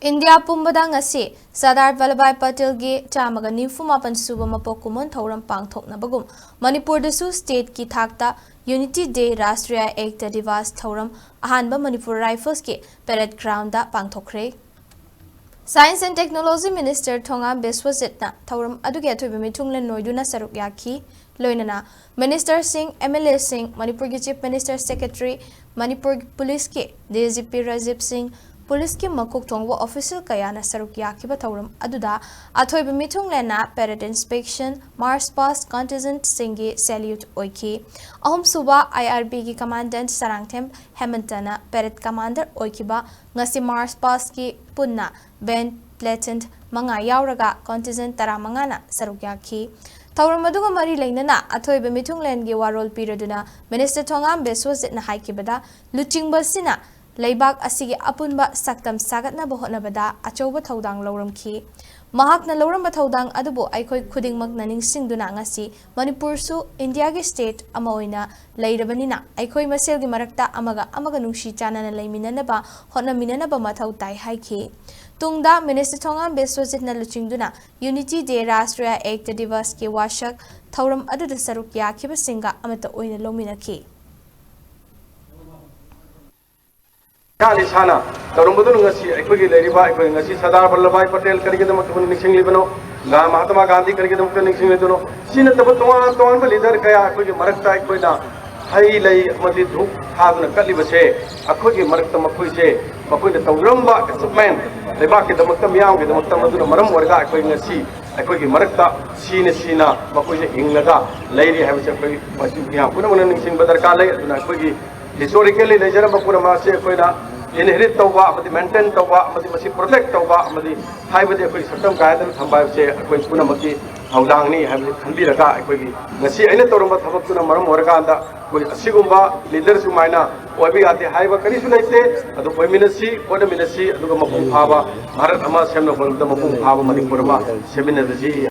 India pumbadang asi Sardar Vallabhbhai Patel ge chamaga nifumapan suba mapok kumon Thouram Pangthokhre bagum Manipur dasu state ki Thakta Unity Day Rashtriya Ekta Divas Thouram ahanba Manipur Rifles ke parade ground da Pangthokhre Science and Technology Minister tongan beswazitna Thouram aduge athoibe mithunglen noiduna saruk yakhi loinana Minister Singh MLA Singh Manipur ki Chief Minister Secretary Manipur Police ke DGP Rajib Singh Police ki makuk tongwa official kaya na saruk yakiba Thouram aduda athoibe mithunglena parade inspection march past contingent singi salute oiki ahum suba IRB ki commandant Sarangthem Hemantana parade commander oikiba ngasi march past ki punna band platoon manga yauraga contingent tara mangana saruk yakhi Thouram aduga mari leinana athoibe mithunglen gi warol piraduna Minister tongan beswazitna haikibada luchingba sina Laibak asigi apunba saktam sagatna bohonabada achauba thaudang lauramki mahakna lauramba thaudang adubo aikoi khudingmak naning singduna ngasi Manipur su India gi state ama oina leirabanina aikoi masel gi marakta amaga nungshi chanana leiminanaba honaminanaba mathau tai haiki tungda Minister tongan beswazitna luchingduna Unity Day Rashtriya Ekta Divas ki washak Thouram aduda saruk yakhiba singa amata oina lominaki Kali sana, Thouram betul ngasi, aku gila riba, aku ngasi Sardar Vallabhbhai Patel kerja kita macam ni singli beno, Mahatma Gandhi kerja kita macam ni singli beno. Sini tempat tuan leader kaya aku gila marakta aku na, hai lay mati dhuk hal na kali bese, aku gila marakta makui se, makui na Thouram ba kesempatan, riba kita macam miau kita macam tu na maram warga aku ngasi, aku gila marakta sina makui se inglaga, lay ni habis aku macam miau, pun mana ni sing badar kali, tu na aku gila historically lejar bakura masih aku na inherit tauba, mesti maintain tauba, mesti protect tauba, mesti hai bade aku saktam kaya dan sampai se aku pun mesti haudang ni hai khandi raga aku ngasi aina Thouram ba thabak tu na maram warga anda aku asigumba leader sumaina obi ate hai ba kari sunaite adu koi minasi oda minasi adu mapung phaba bharat ama semna bolda mapung phaba Manipur ma semina ji